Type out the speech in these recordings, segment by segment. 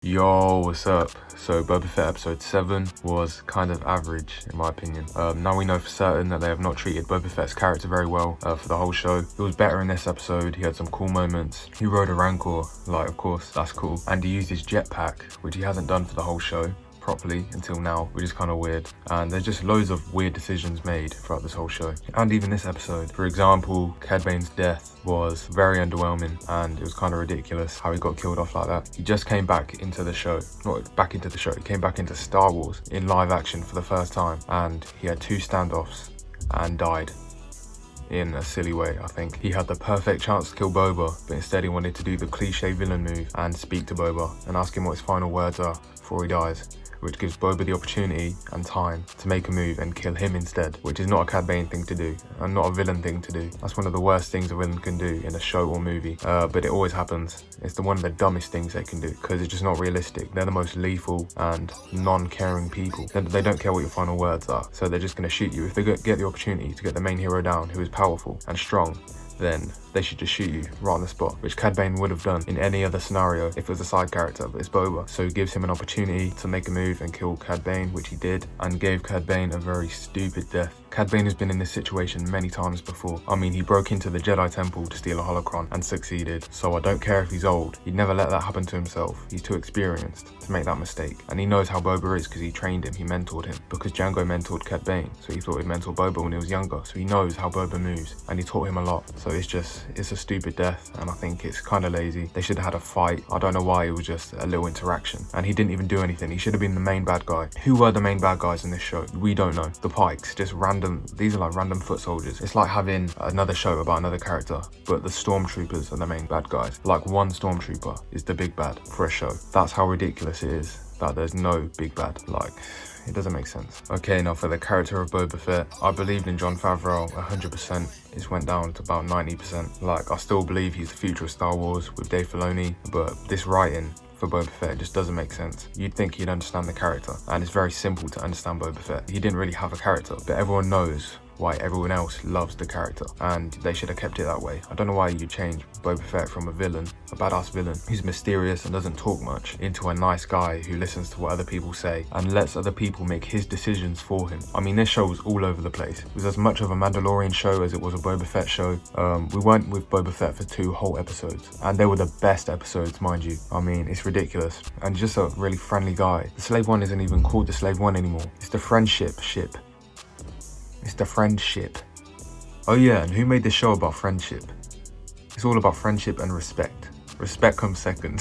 Yo, what's up? So Boba Fett episode 7 was kind of average in my opinion. Now we know for certain that they have not treated Boba Fett's character very well for the whole show. It was better in this episode. He had some cool moments. He rode a Rancor, like of course, that's cool. And he used his jetpack, which he hasn't done for the whole show properly until now, which is kind of weird. And there's just loads of weird decisions made throughout this whole show and even this episode. For example, Cad Bane's death was very underwhelming and it was kind of ridiculous how he got killed off like that. He just came back into the show, not back into the show, he came back into Star Wars in live action for the first time, and he had 2 standoffs and died in a silly way. I think he had the perfect chance to kill Boba, but instead he wanted to do the cliche villain move and speak to Boba and ask him what his final words are before he dies, which gives Boba the opportunity and time to make a move and kill him instead, which is not a Cad Bane thing to do and not a villain thing to do. That's one of the worst things a villain can do in a show or movie, but it always happens. It's one of the dumbest things they can do because it's just not realistic. They're the most lethal and non-caring people. They don't care what your final words are, so they're just going to shoot you. If they get the opportunity to get the main hero down, who is powerful and strong, then they should just shoot you right on the spot, which Cad Bane would have done in any other scenario if it was a side character, but it's Boba. So it gives him an opportunity to make a move and kill Cad Bane, which he did, and gave Cad Bane a very stupid death. Cad Bane has been in this situation many times before. I mean, he broke into the Jedi Temple to steal a holocron and succeeded, so I don't care if he's old. He'd never let that happen to himself. He's too experienced to make that mistake. And he knows how Boba is because he trained him, he mentored him. Because Django mentored Cad Bane, so he thought he'd mentor Boba when he was younger, so he knows how Boba moves, and he taught him a lot. So it's a stupid death, and I think it's kind of lazy. They should have had a fight. I don't know why, it was just a little interaction, and he didn't even do anything. He should have been the main bad guy. Who were the main bad guys in this show? We don't know. The Pikes, just random, these are like random foot soldiers. It's like having another show about another character, but the stormtroopers are the main bad guys. Like one stormtrooper is the big bad for a show. That's how ridiculous it is that there's no big bad. Like, it doesn't make sense. Okay, now for the character of Boba Fett, I believed in Jon Favreau 100%. It's went down to about 90%. Like, I still believe he's the future of Star Wars with Dave Filoni, but this writing for Boba Fett just doesn't make sense. You'd think he'd understand the character, and it's very simple to understand Boba Fett. He didn't really have a character, but everyone knows why everyone else loves the character, and they should have kept it that way. I don't know why you change Boba Fett from a villain, a badass villain who's mysterious and doesn't talk much, into a nice guy who listens to what other people say and lets other people make his decisions for him. I mean, this show was all over the place. It was as much of a Mandalorian show as it was a Boba Fett show. We went with Boba Fett for 2 whole episodes, and they were the best episodes, mind you. I mean, it's ridiculous, and just a really friendly guy. The Slave One isn't even called the Slave One anymore. It's the friendship ship. It's the friendship. Oh yeah, and who made this show about friendship? It's all about friendship and respect. Respect comes second.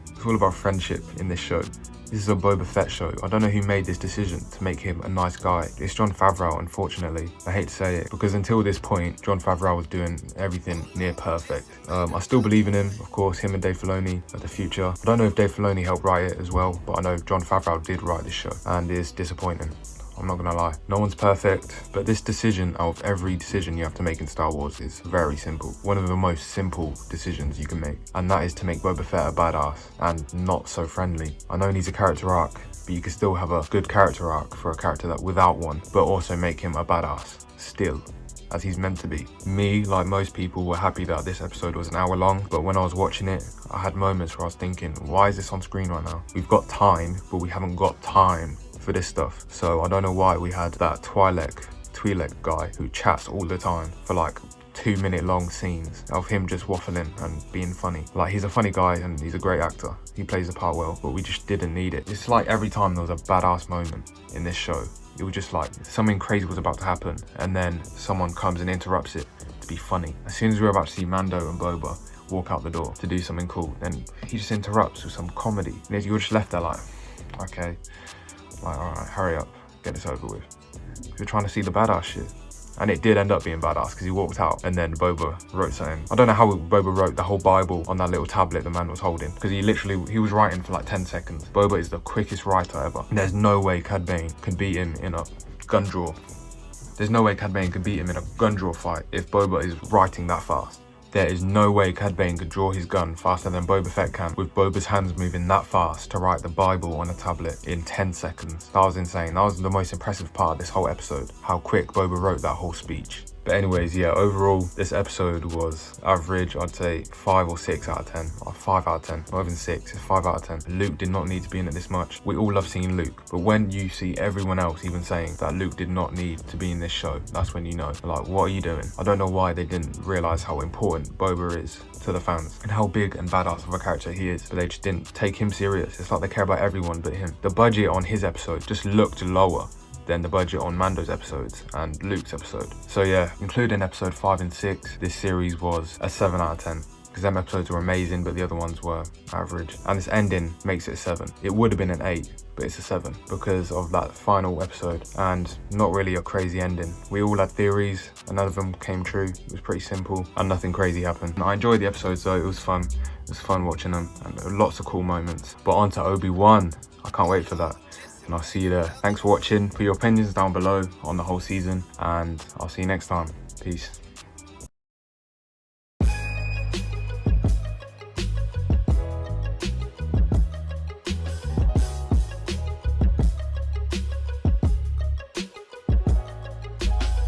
It's all about friendship in this show. This is a Boba Fett show. I don't know who made this decision to make him a nice guy. It's Jon Favreau, unfortunately. I hate to say it, because until this point, Jon Favreau was doing everything near perfect. I still believe in him, of course, him and Dave Filoni are the future. I don't know if Dave Filoni helped write it as well, but I know Jon Favreau did write this show, and it's disappointing. I'm not gonna lie. No one's perfect, but this decision, out of every decision you have to make in Star Wars, is very simple. One of the most simple decisions you can make, and that is to make Boba Fett a badass and not so friendly. I know he needs a character arc, but you can still have a good character arc for a character that without one, but also make him a badass still, as he's meant to be. Me, like most people, were happy that this episode was an hour long, but when I was watching it, I had moments where I was thinking, why is this on screen right now? We've got time, but we haven't got time for this stuff. So I don't know why we had that Twi'lek guy who chats all the time for like 2-minute long scenes of him just waffling and being funny. Like, he's a funny guy and he's a great actor. He plays the part well, but we just didn't need it. It's like every time there was a badass moment in this show, it was just like something crazy was about to happen and then someone comes and interrupts it to be funny. As soon as we were about to see Mando and Boba walk out the door to do something cool, then he just interrupts with some comedy. And you're just left there like, okay, like, alright, hurry up, get this over with. We're trying to see the badass shit. And it did end up being badass because he walked out and then Boba wrote something. I don't know how Boba wrote the whole Bible on that little tablet the man was holding, because he was writing for like 10 seconds. Boba is the quickest writer ever. There's no way Cad Bane can beat him in a gun draw. There's no way Cad Bane can beat him in a gun draw fight if Boba is writing that fast. There is no way Cad Bane could draw his gun faster than Boba Fett can, with Boba's hands moving that fast to write the Bible on a tablet in 10 seconds. That was insane. That was the most impressive part of this whole episode, how quick Boba wrote that whole speech. But anyways, yeah, overall, this episode was average. I'd say 5 or 6 out of 10, or 5 out of 10, not even 6, it's 5 out of 10. Luke did not need to be in it this much. We all love seeing Luke, but when you see everyone else even saying that Luke did not need to be in this show, that's when you know, like, what are you doing? I don't know why they didn't realize how important Boba is to the fans and how big and badass of a character he is, but they just didn't take him serious. It's like they care about everyone but him. The budget on his episode just looked lower than the budget on Mando's episodes and Luke's episode. So yeah, including episode 5 and 6, this series was a 7 out of 10. Because them episodes were amazing, but the other ones were average. And this ending makes it a 7. It would have been an 8, but it's a 7 because of that final episode and not really a crazy ending. We all had theories, and none of them came true. It was pretty simple and nothing crazy happened. I enjoyed the episodes though, it was fun. It was fun watching them and lots of cool moments. But on to Obi-Wan, I can't wait for that. And I'll see you there. Thanks for watching. Put your opinions down below on the whole season, and I'll see you next time. Peace.